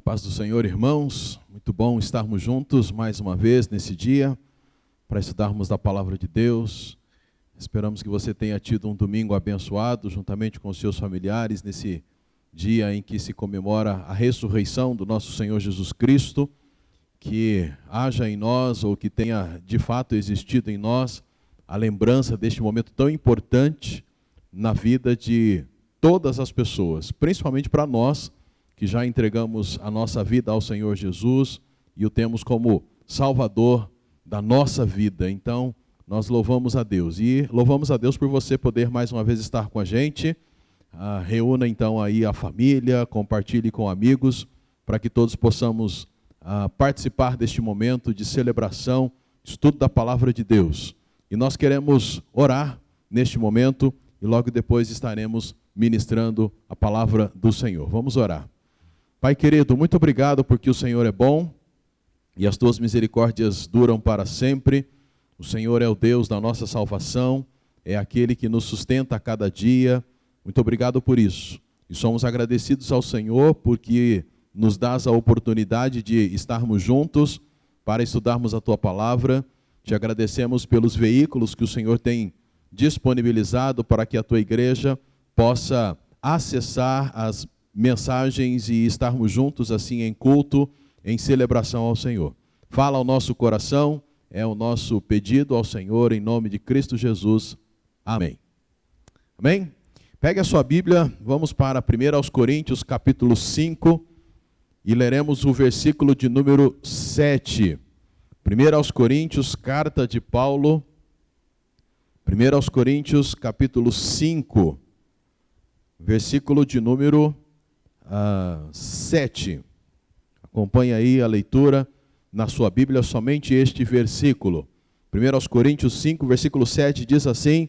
Paz do Senhor, irmãos, muito bom estarmos juntos mais uma vez nesse dia, para estudarmos da Palavra de Deus. Esperamos que você tenha tido um domingo abençoado, juntamente com os seus familiares, nesse dia em que se comemora a ressurreição do nosso Senhor Jesus Cristo, que haja em nós, ou que tenha de fato existido em nós, a lembrança deste momento tão importante na vida de todas as pessoas, principalmente para nós, que já entregamos a nossa vida ao Senhor Jesus e o temos como Salvador da nossa vida. Então, nós louvamos a Deus. E louvamos a Deus por você poder mais uma vez estar com a gente. Reúna então aí a família, compartilhe com amigos, para que todos possamos participar deste momento de celebração, estudo da Palavra de Deus. E nós queremos orar neste momento e logo depois estaremos ministrando a Palavra do Senhor. Vamos orar. Pai querido, muito obrigado porque o Senhor é bom e as tuas misericórdias duram para sempre. O Senhor é o Deus da nossa salvação, é aquele que nos sustenta a cada dia. Muito obrigado por isso. E somos agradecidos ao Senhor porque nos dás a oportunidade de estarmos juntos para estudarmos a tua palavra. Te agradecemos pelos veículos que o Senhor tem disponibilizado para que a tua igreja possa acessar as mensagens e estarmos juntos assim em culto, em celebração ao Senhor. Fala ao nosso coração, é o nosso pedido ao Senhor, em nome de Cristo Jesus. Amém. Amém? Pegue a sua Bíblia, vamos para 1 Coríntios, capítulo 5, e leremos o versículo de número 7. 1 Coríntios, carta de Paulo, 1 Coríntios, capítulo 5, versículo de número 7. Acompanhe aí a leitura na sua Bíblia, somente este versículo. 1 Coríntios 5, versículo 7 diz assim: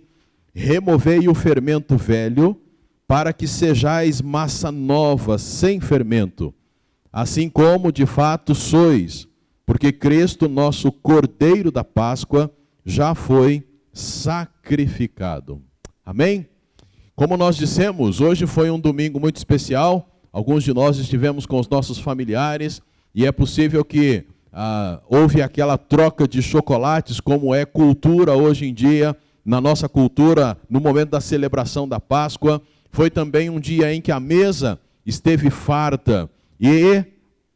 removei o fermento velho, para que sejais massa nova, sem fermento, assim como de fato sois, porque Cristo, nosso Cordeiro da Páscoa, já foi sacrificado. Amém? Como nós dissemos, hoje foi um domingo muito especial. Alguns de nós estivemos com os nossos familiares e é possível que houve aquela troca de chocolates, como é cultura hoje em dia, na nossa cultura, no momento da celebração da Páscoa. Foi também um dia em que a mesa esteve farta. E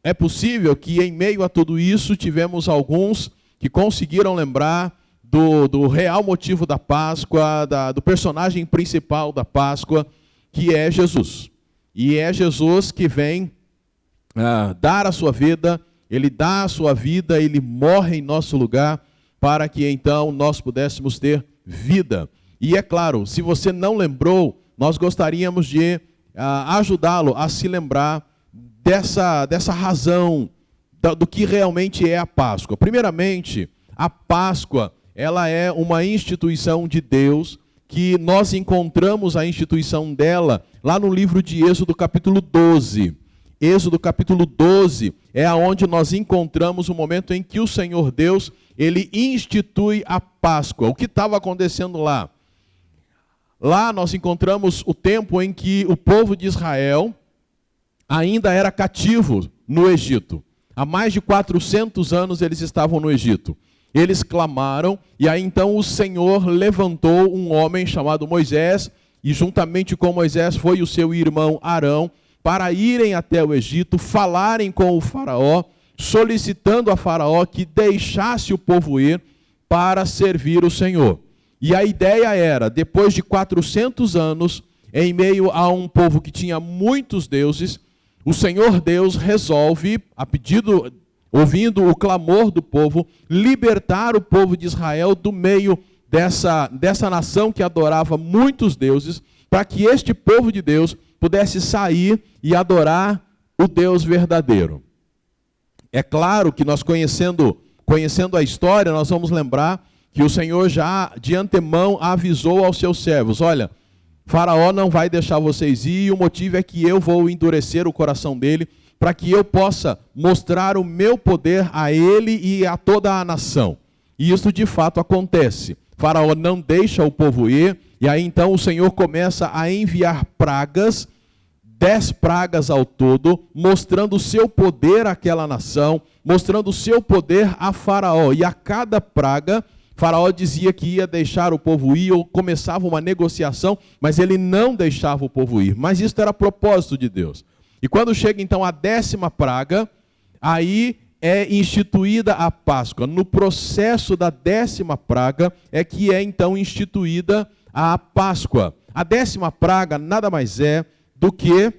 é possível que em meio a tudo isso tivemos alguns que conseguiram lembrar do real motivo da Páscoa, do personagem principal da Páscoa, que é Jesus. E é Jesus que vem dar a sua vida, ele dá a sua vida, ele morre em nosso lugar, para que então nós pudéssemos ter vida. E é claro, se você não lembrou, nós gostaríamos de ajudá-lo a se lembrar dessa razão, do que realmente é a Páscoa. Primeiramente, a Páscoa, ela é uma instituição de Deus, que nós encontramos a instituição dela lá no livro de Êxodo capítulo 12. Êxodo capítulo 12 é onde nós encontramos o momento em que o Senhor Deus, ele institui a Páscoa. O que estava acontecendo lá? Lá nós encontramos o tempo em que o povo de Israel ainda era cativo no Egito. Há mais de 400 anos eles estavam no Egito. Eles clamaram, e aí então o Senhor levantou um homem chamado Moisés, e juntamente com Moisés foi o seu irmão Arão, para irem até o Egito, falarem com o faraó, solicitando a faraó que deixasse o povo ir para servir o Senhor. E a ideia era, depois de 400 anos, em meio a um povo que tinha muitos deuses, o Senhor Deus resolve, ouvindo o clamor do povo, libertar o povo de Israel do meio dessa nação que adorava muitos deuses, para que este povo de Deus pudesse sair e adorar o Deus verdadeiro. É claro que nós conhecendo a história, nós vamos lembrar que o Senhor já de antemão avisou aos seus servos: olha, Faraó não vai deixar vocês ir, e o motivo é que eu vou endurecer o coração dele, para que eu possa mostrar o meu poder a ele e a toda a nação. E isso de fato acontece. Faraó não deixa o povo ir, e aí então o Senhor começa a enviar pragas 10 pragas ao todo, mostrando o seu poder àquela nação, mostrando o seu poder a Faraó. E a cada praga, Faraó dizia que ia deixar o povo ir, ou começava uma negociação, mas ele não deixava o povo ir. Mas isso era propósito de Deus. E quando chega então a 10ª praga, aí é instituída a Páscoa. No processo da 10ª praga é que é então instituída a Páscoa. A 10ª praga nada mais é do que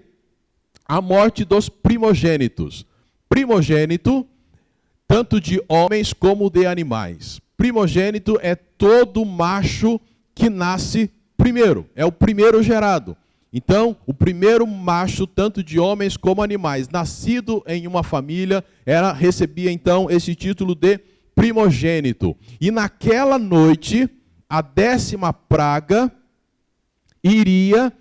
a morte dos primogênitos. Primogênito, tanto de homens como de animais. Primogênito é todo macho que nasce primeiro, é o primeiro gerado. Então, o primeiro macho, tanto de homens como animais, nascido em uma família, recebia então esse título de primogênito. E naquela noite, a 10ª praga iria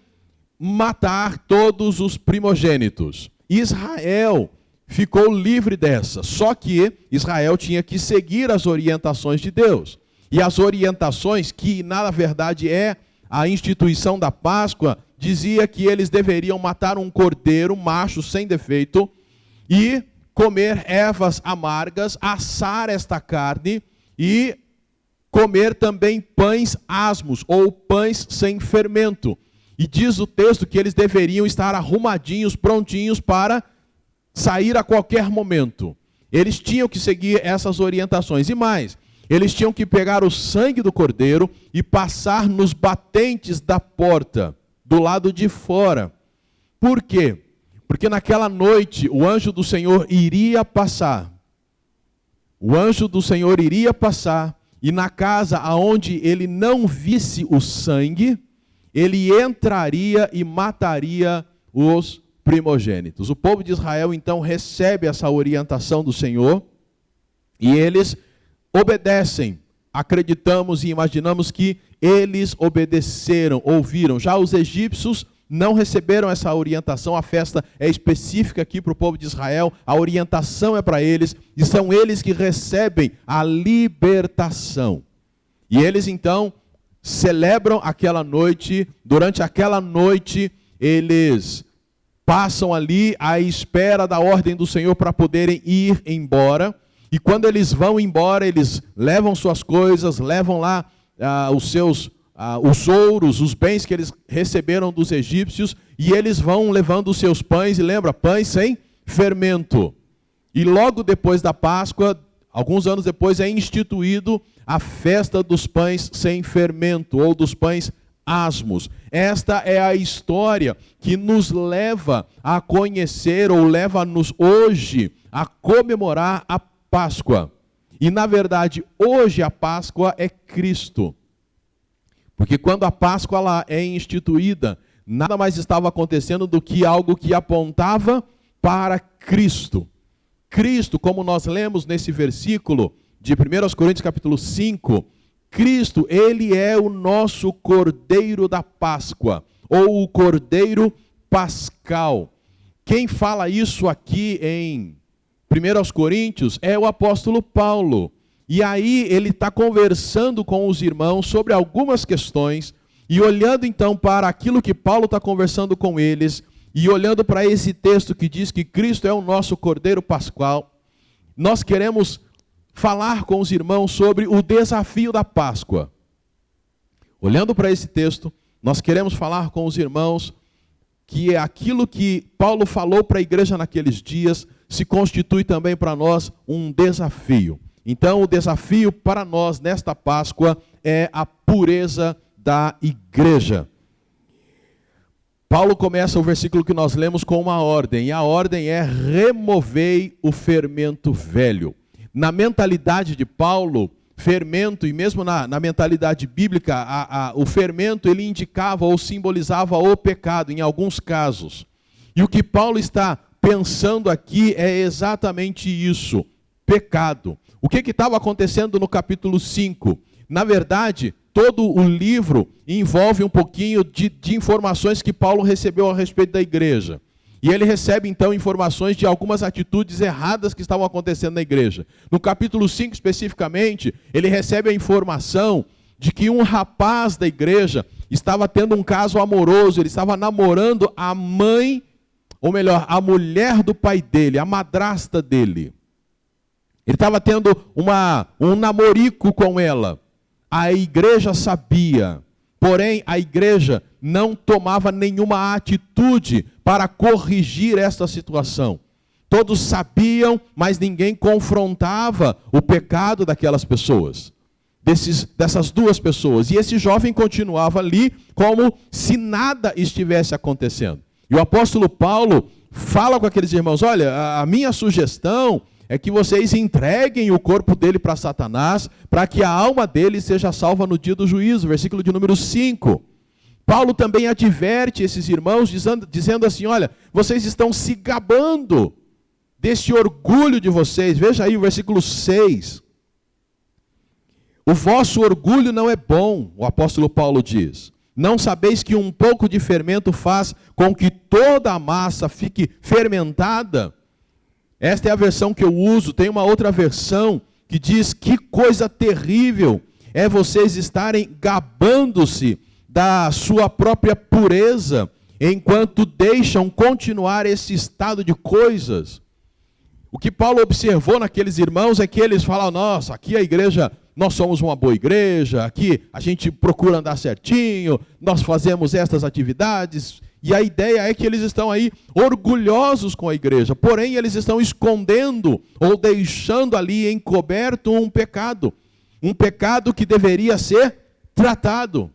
matar todos os primogênitos. Israel ficou livre dessa, só que Israel tinha que seguir as orientações de Deus. E as orientações, que na verdade é a instituição da Páscoa, dizia que eles deveriam matar um cordeiro macho sem defeito e comer ervas amargas, assar esta carne e comer também pães asmos ou pães sem fermento. E diz o texto que eles deveriam estar arrumadinhos, prontinhos para sair a qualquer momento. Eles tinham que seguir essas orientações. E mais, eles tinham que pegar o sangue do cordeiro e passar nos batentes da porta, do lado de fora. Por quê? Porque naquela noite o anjo do Senhor iria passar. O anjo do Senhor iria passar, e na casa aonde ele não visse o sangue, ele entraria e mataria os primogênitos. O povo de Israel então recebe essa orientação do Senhor e eles obedecem. Acreditamos e imaginamos que eles obedeceram, ouviram. Já os egípcios não receberam essa orientação. A festa é específica aqui para o povo de Israel. A orientação é para eles e são eles que recebem a libertação. E eles então celebram aquela noite. Durante aquela noite eles passam ali à espera da ordem do Senhor para poderem ir embora. E quando eles vão embora, eles levam suas coisas, levam lá os ouros, os bens que eles receberam dos egípcios, e eles vão levando os seus pães, e lembra, pães sem fermento. E logo depois da Páscoa, alguns anos depois, é instituído a festa dos pães sem fermento, ou dos pães asmos. Esta é a história que nos leva a conhecer, ou leva-nos hoje a comemorar a Páscoa. E na verdade, hoje a Páscoa é Cristo. Porque quando a Páscoa lá é instituída, nada mais estava acontecendo do que algo que apontava para Cristo. Cristo, como nós lemos nesse versículo de 1 Coríntios capítulo 5, Cristo, ele é o nosso Cordeiro da Páscoa, ou o Cordeiro Pascal. Quem fala isso aqui em 1 Coríntios é o apóstolo Paulo. E aí ele está conversando com os irmãos sobre algumas questões, e olhando então para aquilo que Paulo está conversando com eles, e olhando para esse texto que diz que Cristo é o nosso Cordeiro Pascal, nós queremos falar com os irmãos sobre o desafio da Páscoa. Olhando para esse texto, nós queremos falar com os irmãos que é aquilo que Paulo falou para a igreja naqueles dias se constitui também para nós um desafio. Então, o desafio para nós nesta Páscoa é a pureza da igreja. Paulo começa o versículo que nós lemos com uma ordem, e a ordem é: removei o fermento velho. Na mentalidade de Paulo, fermento, e mesmo na mentalidade bíblica, o fermento ele indicava ou simbolizava o pecado em alguns casos. E o que Paulo está pensando aqui é exatamente isso: pecado. O que estava acontecendo no capítulo 5? Na verdade, todo o livro envolve um pouquinho de informações que Paulo recebeu a respeito da igreja. E ele recebe então informações de algumas atitudes erradas que estavam acontecendo na igreja. No capítulo 5 especificamente, ele recebe a informação de que um rapaz da igreja estava tendo um caso amoroso, ele estava namorando a mãe ou melhor, a mulher do pai dele, a madrasta dele. Ele estava tendo um namorico com ela. A igreja sabia, porém a igreja não tomava nenhuma atitude para corrigir esta situação. Todos sabiam, mas ninguém confrontava o pecado daquelas pessoas, dessas duas pessoas. E esse jovem continuava ali como se nada estivesse acontecendo. E o apóstolo Paulo fala com aqueles irmãos: olha, a minha sugestão é que vocês entreguem o corpo dele para Satanás, para que a alma dele seja salva no dia do juízo. Versículo de número 5. Paulo também adverte esses irmãos, dizendo assim: olha, vocês estão se gabando deste orgulho de vocês. Veja aí o versículo 6. O vosso orgulho não é bom, o apóstolo Paulo diz. Não sabeis que um pouco de fermento faz com que toda a massa fique fermentada? Esta é a versão que eu uso. Tem uma outra versão que diz: que coisa terrível é vocês estarem gabando-se da sua própria pureza, enquanto deixam continuar esse estado de coisas. O que Paulo observou naqueles irmãos é que eles falam: nossa, aqui a igreja, nós somos uma boa igreja, aqui a gente procura andar certinho, nós fazemos estas atividades. E a ideia é que eles estão aí orgulhosos com a igreja, porém eles estão escondendo ou deixando ali encoberto um pecado que deveria ser tratado.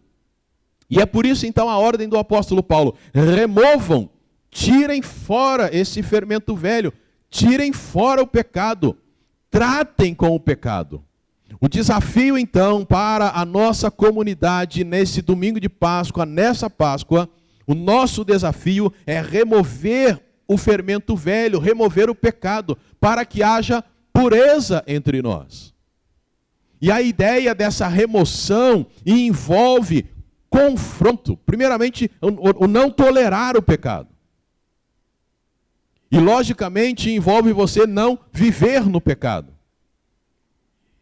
E é por isso então a ordem do apóstolo Paulo: removam, tirem fora esse fermento velho, tirem fora o pecado, tratem com o pecado. O desafio então para a nossa comunidade nesse domingo de Páscoa, nessa Páscoa, o nosso desafio é remover o fermento velho, remover o pecado, para que haja pureza entre nós. E a ideia dessa remoção envolve confronto. Primeiramente, o não tolerar o pecado. E logicamente envolve você não viver no pecado.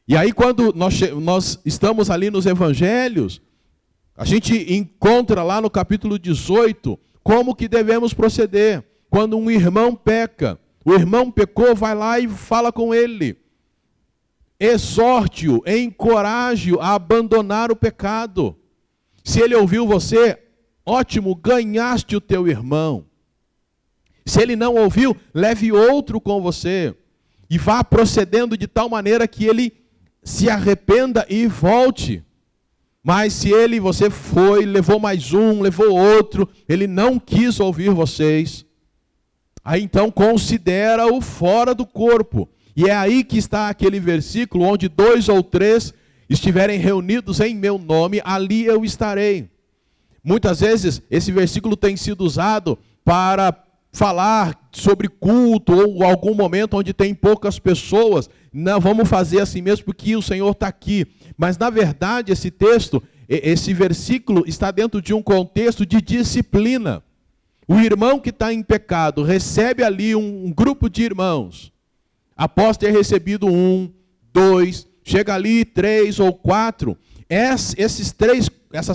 E aí quando nós estamos ali nos evangelhos, a gente encontra lá no capítulo 18 como que devemos proceder. Quando um irmão peca, o irmão pecou, vai lá e fala com ele. Exorte-o, encoraje-o a abandonar o pecado. Se ele ouviu você, ótimo, ganhaste o teu irmão. Se ele não ouviu, leve outro com você. E vá procedendo de tal maneira que ele se arrependa e volte. Mas se você foi, levou mais um, levou outro, ele não quis ouvir vocês, aí então considera-o fora do corpo. E é aí que está aquele versículo: onde 2 ou 3 estiverem reunidos em meu nome, ali eu estarei. Muitas vezes esse versículo tem sido usado para falar sobre culto ou algum momento onde tem poucas pessoas. Não, vamos fazer assim mesmo porque o Senhor está aqui. Mas na verdade esse texto, esse versículo está dentro de um contexto de disciplina. O irmão que está em pecado recebe ali um grupo de irmãos. Após ter recebido 1, 2, chega ali 3 ou 4. Essas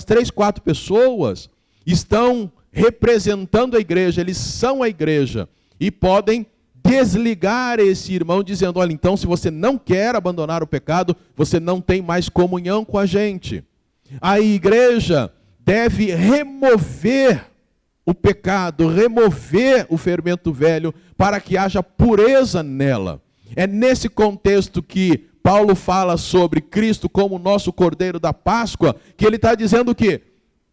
3, 4 pessoas estão representando a igreja, eles são a igreja. E podem desligar esse irmão dizendo: olha, então se você não quer abandonar o pecado, você não tem mais comunhão com a gente. A igreja deve remover o pecado, remover o fermento velho, para que haja pureza nela. É nesse contexto que Paulo fala sobre Cristo como nosso Cordeiro da Páscoa, que ele está dizendo que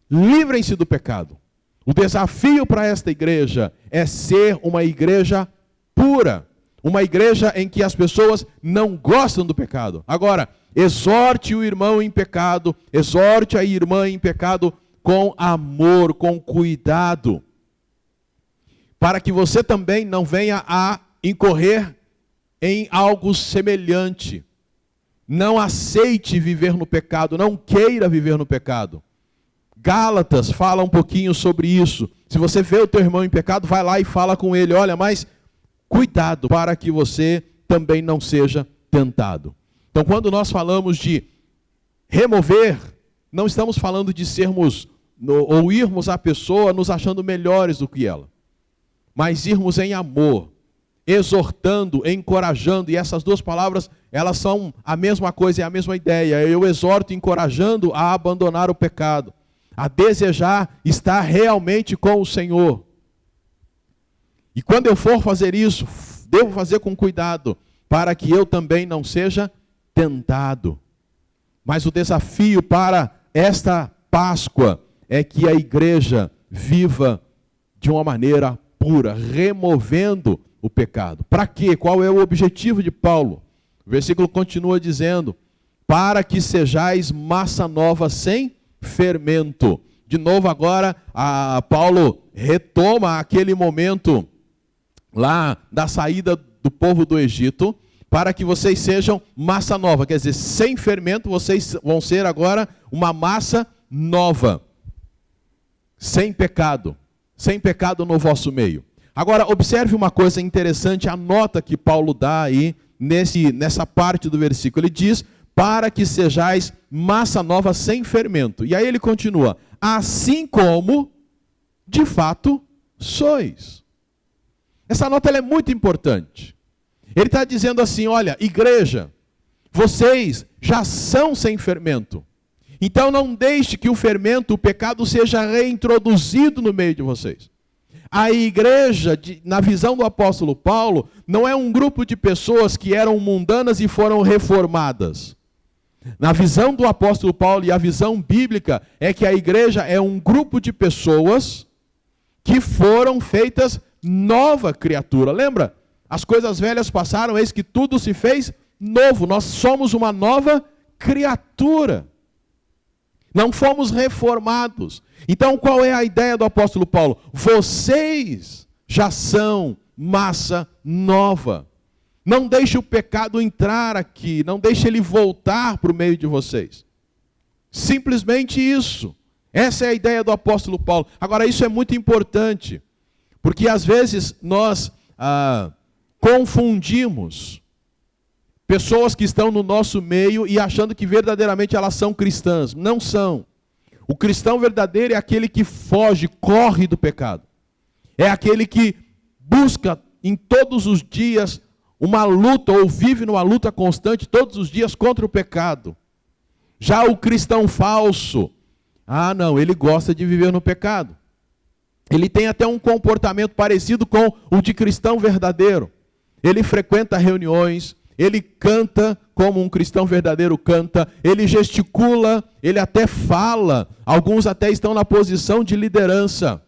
livrem-se do pecado. O desafio para esta igreja é ser uma igreja pura, uma igreja em que as pessoas não gostam do pecado. Agora, exorte o irmão em pecado, exorte a irmã em pecado com amor, com cuidado, para que você também não venha a incorrer em algo semelhante. Não aceite viver no pecado, não queira viver no pecado. Gálatas fala um pouquinho sobre isso. Se você vê o teu irmão em pecado, vai lá e fala com ele: olha, mas cuidado para que você também não seja tentado. Então, quando nós falamos de remover, não estamos falando de sermos ou irmos à pessoa nos achando melhores do que ela. mas irmos em amor, exortando, encorajando, e essas duas palavras, elas são a mesma coisa, é a mesma ideia. Eu exorto, encorajando a abandonar o pecado, a desejar estar realmente com o Senhor. E quando eu for fazer isso, devo fazer com cuidado, para que eu também não seja tentado. Mas o desafio para esta Páscoa é que a igreja viva de uma maneira pura, removendo o pecado. Para quê? Qual é o objetivo de Paulo? O versículo continua dizendo: para que sejais massa nova sem fermento. De novo agora, Paulo retoma aquele momento lá da saída do povo do Egito, para que vocês sejam massa nova, quer dizer, sem fermento, vocês vão ser agora uma massa nova, sem pecado no vosso meio. Agora, observe uma coisa interessante, a nota que Paulo dá aí, nessa parte do versículo. Ele diz, para que sejais massa nova sem fermento. E aí ele continua, assim como, de fato, sois. Essa nota ela é muito importante. Ele está dizendo assim, olha, igreja, vocês já são sem fermento. Então não deixe que o fermento, o pecado, seja reintroduzido no meio de vocês. A igreja, na visão do apóstolo Paulo, não é um grupo de pessoas que eram mundanas e foram reformadas. Na visão do apóstolo Paulo e a visão bíblica é que a igreja é um grupo de pessoas que foram feitas nova criatura. Lembra? As coisas velhas passaram, eis que tudo se fez novo. Nós somos uma nova criatura. Não fomos reformados. Então, qual é a ideia do apóstolo Paulo? Vocês já são massa nova. Não deixe o pecado entrar aqui. Não deixe ele voltar para o meio de vocês. Simplesmente isso. Essa é a ideia do apóstolo Paulo. Agora, isso é muito importante. Porque às vezes nós confundimos pessoas que estão no nosso meio e achando que verdadeiramente elas são cristãs. Não são. O cristão verdadeiro é aquele que foge, corre do pecado. É aquele que busca em todos os dias uma luta, ou vive numa luta constante todos os dias contra o pecado. Já o cristão falso, não, ele gosta de viver no pecado. Ele tem até um comportamento parecido com o de cristão verdadeiro. Ele frequenta reuniões, ele canta como um cristão verdadeiro canta, ele gesticula, ele até fala, alguns até estão na posição de liderança,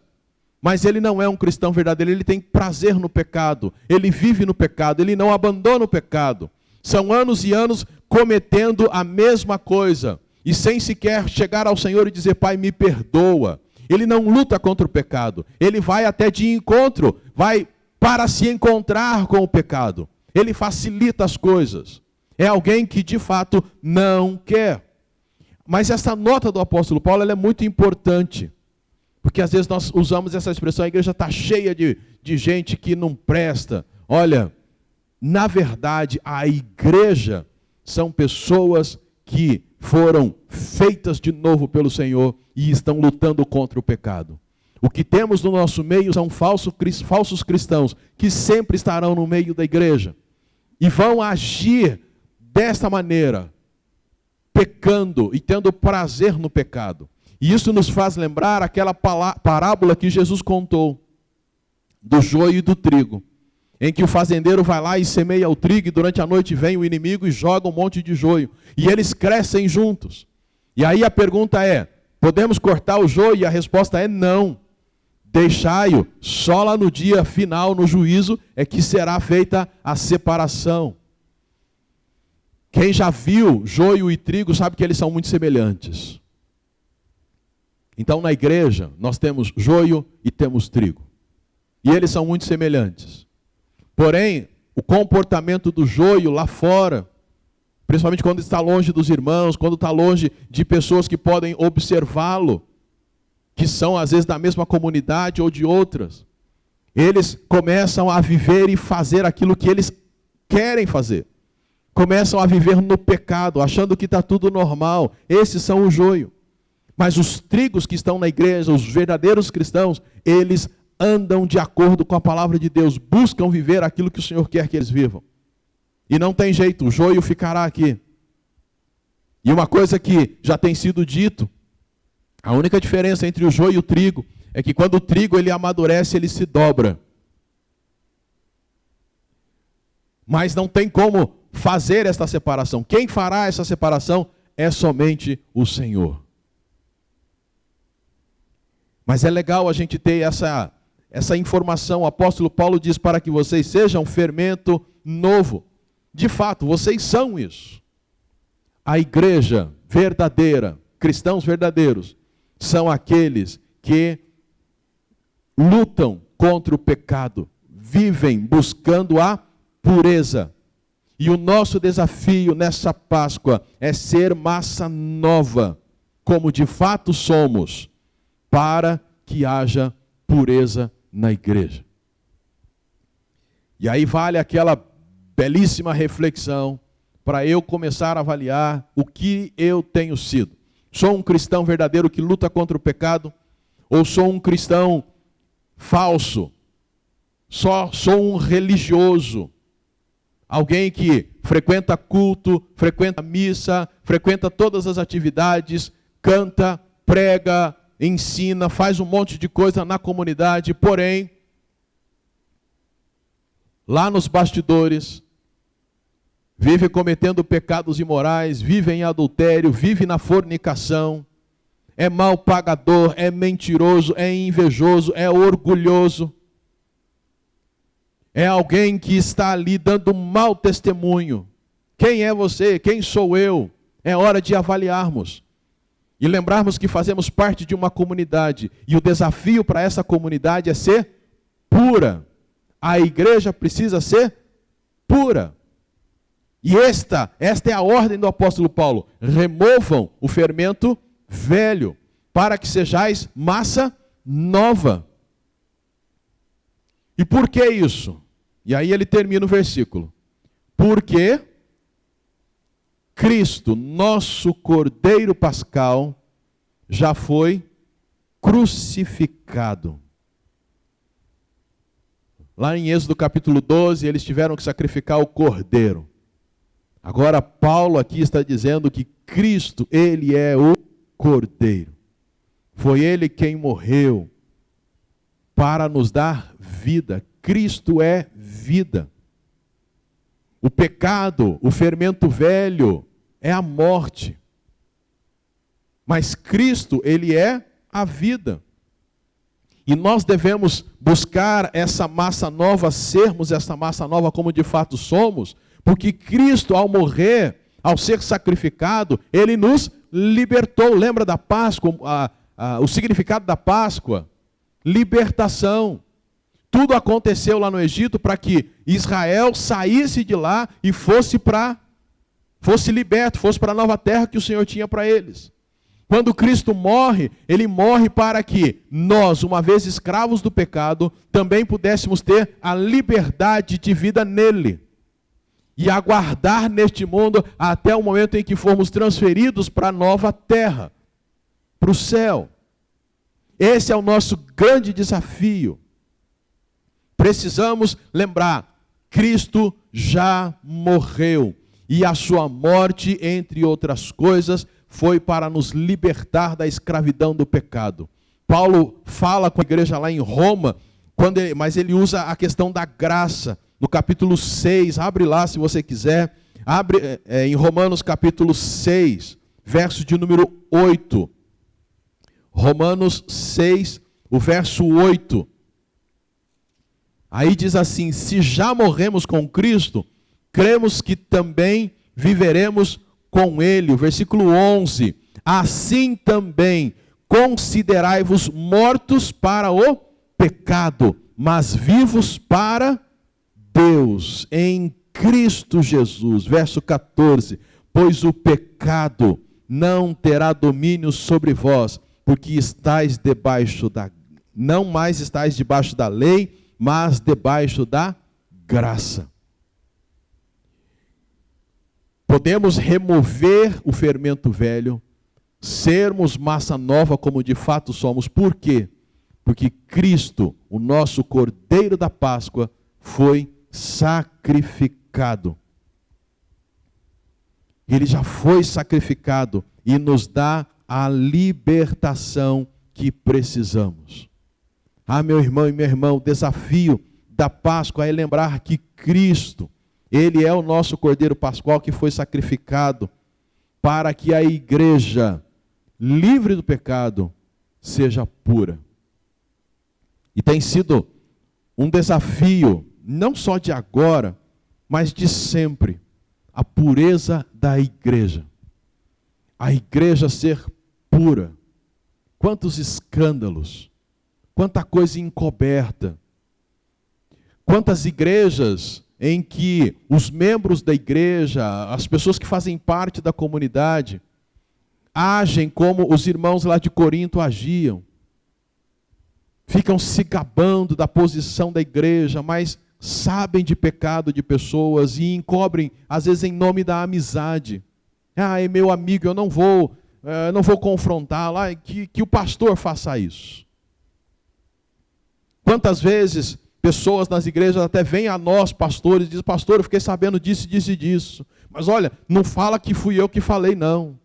mas ele não é um cristão verdadeiro, ele tem prazer no pecado, ele vive no pecado, ele não abandona o pecado. São anos e anos cometendo a mesma coisa, e sem sequer chegar ao Senhor e dizer, Pai, me perdoa. Ele não luta contra o pecado, ele vai até de encontro, vai para se encontrar com o pecado. Ele facilita as coisas. É alguém que de fato não quer. Mas essa nota do apóstolo Paulo ela é muito importante. Porque às vezes nós usamos essa expressão, a igreja está cheia de gente que não presta. Olha, na verdade a igreja são pessoas que foram feitas de novo pelo Senhor e estão lutando contra o pecado. O que temos no nosso meio são falsos cristãos que sempre estarão no meio da igreja e vão agir desta maneira, pecando e tendo prazer no pecado. E isso nos faz lembrar aquela parábola que Jesus contou, do joio e do trigo, em que o fazendeiro vai lá e semeia o trigo e durante a noite vem o inimigo e joga um monte de joio. E eles crescem juntos. E aí a pergunta é, podemos cortar o joio? E a resposta é não. Deixai-o, só lá no dia final, no juízo, é que será feita a separação. Quem já viu joio e trigo sabe que eles são muito semelhantes. Então na igreja nós temos joio e temos trigo. E eles são muito semelhantes. Porém, o comportamento do joio lá fora, principalmente quando está longe dos irmãos, quando está longe de pessoas que podem observá-lo, que são às vezes da mesma comunidade ou de outras, eles começam a viver e fazer aquilo que eles querem fazer. Começam a viver no pecado, achando que está tudo normal. Esses são o joio. Mas os trigos que estão na igreja, os verdadeiros cristãos, eles andam de acordo com a palavra de Deus, buscam viver aquilo que o Senhor quer que eles vivam. E não tem jeito, o joio ficará aqui. E uma coisa que já tem sido dito, a única diferença entre o joio e o trigo é que quando o trigo ele amadurece, ele se dobra. Mas não tem como fazer esta separação. Quem fará essa separação é somente o Senhor. Mas é legal a gente ter essa informação. O apóstolo Paulo diz para que vocês sejam fermento novo. De fato, vocês são isso. A igreja verdadeira, cristãos verdadeiros, são aqueles que lutam contra o pecado, vivem buscando a pureza. E o nosso desafio nessa Páscoa é ser massa nova, como de fato somos, para que haja pureza na igreja. E aí vale aquela belíssima reflexão para eu começar a avaliar o que eu tenho sido. Sou um cristão verdadeiro que luta contra o pecado? Ou sou um cristão falso? Sou um religioso? Alguém que frequenta culto, frequenta missa, frequenta todas as atividades, canta, prega, ensina, faz um monte de coisa na comunidade, porém, lá nos bastidores, vive cometendo pecados imorais, vive em adultério, vive na fornicação, é mal pagador, é mentiroso, é invejoso, é orgulhoso. É alguém que está ali dando um mau testemunho. Quem é você? Quem sou eu? É hora de avaliarmos. E lembrarmos que fazemos parte de uma comunidade. E o desafio para essa comunidade é ser pura. A igreja precisa ser pura. E esta é a ordem do apóstolo Paulo. Removam o fermento velho, para que sejais massa nova. E por que isso? E aí ele termina o versículo. Porque Cristo, nosso Cordeiro Pascal, já foi crucificado. Lá em Êxodo capítulo 12, eles tiveram que sacrificar o cordeiro. Agora Paulo aqui está dizendo que Cristo, ele é o Cordeiro. Foi ele quem morreu para nos dar vida. Cristo é vida. O pecado, o fermento velho, é a morte. Mas Cristo, ele é a vida. E nós devemos buscar essa massa nova, sermos essa massa nova como de fato somos, porque Cristo, ao morrer, ao ser sacrificado, ele nos libertou. Lembra da Páscoa, o significado da Páscoa? Libertação. Tudo aconteceu lá no Egito para que Israel saísse de lá e fosse liberto, fosse para a nova terra que o Senhor tinha para eles. Quando Cristo morre, ele morre para que nós, uma vez escravos do pecado, também pudéssemos ter a liberdade de vida nele. E aguardar neste mundo até o momento em que formos transferidos para a nova terra, para o céu. Esse é o nosso grande desafio. Precisamos lembrar, Cristo já morreu. E a sua morte, entre outras coisas, foi para nos libertar da escravidão do pecado. Paulo fala com a igreja lá em Roma, mas ele usa a questão da graça. No capítulo 6, abre lá se você quiser. Abre em Romanos capítulo 6, verso de número 8. Romanos 6, o verso 8. Aí diz assim: se já morremos com Cristo, cremos que também viveremos com Ele. O versículo 11. Assim também considerai-vos mortos para o pecado, mas vivos para Deus, em Cristo Jesus. Verso 14. Pois o pecado não terá domínio sobre vós, porque não mais estáis debaixo da lei, mas debaixo da graça. Podemos remover o fermento velho, sermos massa nova como de fato somos. Por quê? Porque Cristo, o nosso Cordeiro da Páscoa, foi sacrificado. Ele já foi sacrificado e nos dá a libertação que precisamos. Ah, meu irmão e minha irmã, o desafio da Páscoa é lembrar que Cristo, Ele é o nosso Cordeiro Pascual que foi sacrificado para que a igreja, livre do pecado, seja pura. E tem sido um desafio, não só de agora, mas de sempre, a pureza da igreja. A igreja ser pura. Quantos escândalos, quanta coisa encoberta. Quantas igrejas em que os membros da igreja, as pessoas que fazem parte da comunidade, agem como os irmãos lá de Corinto agiam. Ficam se gabando da posição da igreja, mas sabem de pecado de pessoas e encobrem, às vezes, em nome da amizade. Ah, é meu amigo, eu não vou confrontá-lo, que o pastor faça isso. Quantas vezes pessoas nas igrejas até vêm a nós, pastores, e dizem, pastor, eu fiquei sabendo disso, disso e disso. Mas olha, não fala que fui eu que falei, não.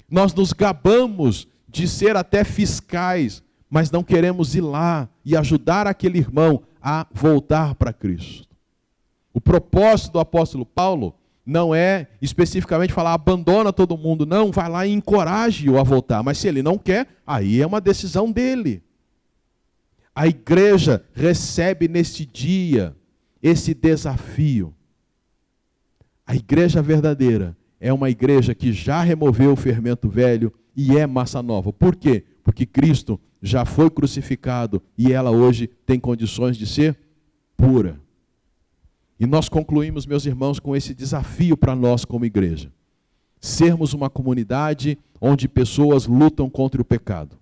Nós nos gabamos de ser até fiscais, mas não queremos ir lá e ajudar aquele irmão a voltar para Cristo. O propósito do apóstolo Paulo não é especificamente falar, abandona todo mundo. Não, vai lá e encoraje-o a voltar. Mas se ele não quer, aí é uma decisão dele. A igreja recebe nesse dia esse desafio. A igreja verdadeira é uma igreja que já removeu o fermento velho e é massa nova. Por quê? Porque Cristo já foi crucificado e ela hoje tem condições de ser pura. E nós concluímos, meus irmãos, com esse desafio para nós como igreja. Sermos uma comunidade onde pessoas lutam contra o pecado.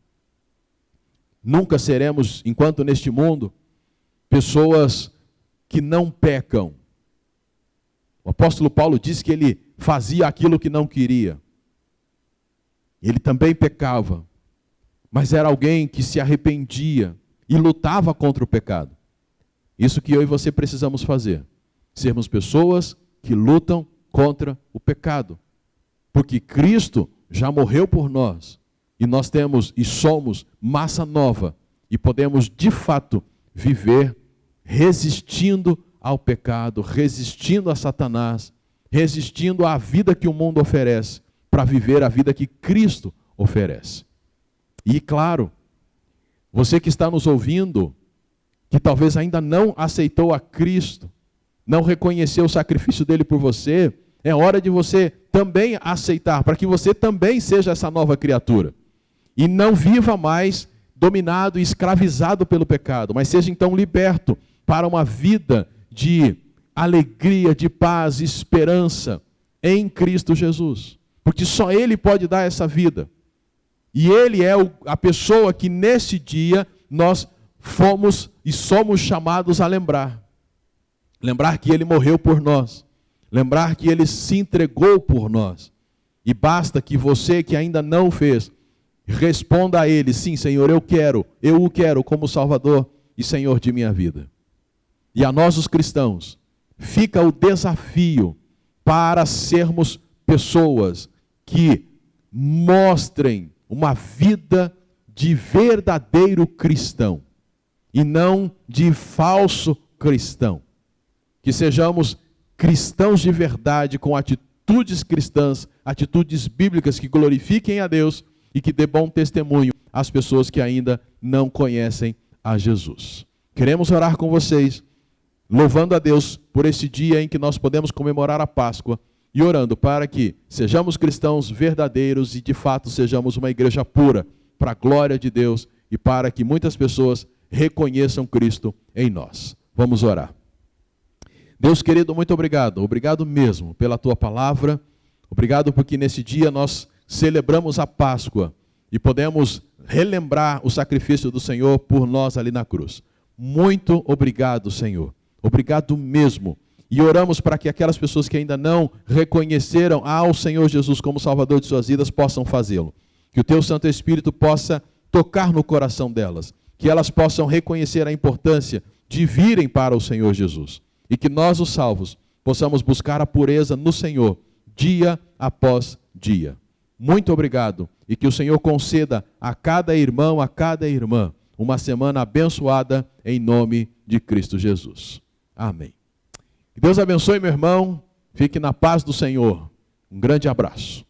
Nunca seremos, enquanto neste mundo, pessoas que não pecam. O apóstolo Paulo disse que ele fazia aquilo que não queria. Ele também pecava, mas era alguém que se arrependia e lutava contra o pecado. Isso que eu e você precisamos fazer. Sermos pessoas que lutam contra o pecado. Porque Cristo já morreu por nós. E nós temos e somos massa nova. E podemos, de fato, viver resistindo ao pecado, resistindo a Satanás, resistindo à vida que o mundo oferece, para viver a vida que Cristo oferece. E claro, você que está nos ouvindo, que talvez ainda não aceitou a Cristo, não reconheceu o sacrifício dele por você, é hora de você também aceitar, para que você também seja essa nova criatura. E não viva mais dominado e escravizado pelo pecado, mas seja então liberto para uma vida de alegria, de paz, esperança em Cristo Jesus. Porque só Ele pode dar essa vida. E Ele é a pessoa que nesse dia nós fomos e somos chamados a lembrar. Lembrar que Ele morreu por nós. Lembrar que Ele se entregou por nós. E basta que você que ainda não o fez, responda a Ele, sim, Senhor, eu o quero como Salvador e Senhor de minha vida. E a nós os cristãos, fica o desafio para sermos pessoas que mostrem uma vida de verdadeiro cristão e não de falso cristão. Que sejamos cristãos de verdade, com atitudes cristãs, atitudes bíblicas que glorifiquem a Deus e que dê bom testemunho às pessoas que ainda não conhecem a Jesus. Queremos orar com vocês, louvando a Deus por esse dia em que nós podemos comemorar a Páscoa e orando para que sejamos cristãos verdadeiros e de fato sejamos uma igreja pura, para a glória de Deus e para que muitas pessoas reconheçam Cristo em nós. Vamos orar. Deus querido, muito obrigado. Obrigado mesmo pela Tua palavra. Obrigado porque nesse dia nós celebramos a Páscoa e podemos relembrar o sacrifício do Senhor por nós ali na cruz. Muito obrigado, Senhor. Obrigado mesmo. E oramos para que aquelas pessoas que ainda não reconheceram ao Senhor Jesus como Salvador de suas vidas possam fazê-lo. Que o Teu Santo Espírito possa tocar no coração delas, que elas possam reconhecer a importância de virem para o Senhor Jesus. E que nós, os salvos, possamos buscar a pureza no Senhor, dia após dia. Muito obrigado, e que o Senhor conceda a cada irmão, a cada irmã, uma semana abençoada em nome de Cristo Jesus. Amém. Que Deus abençoe, meu irmão. Fique na paz do Senhor. Um grande abraço.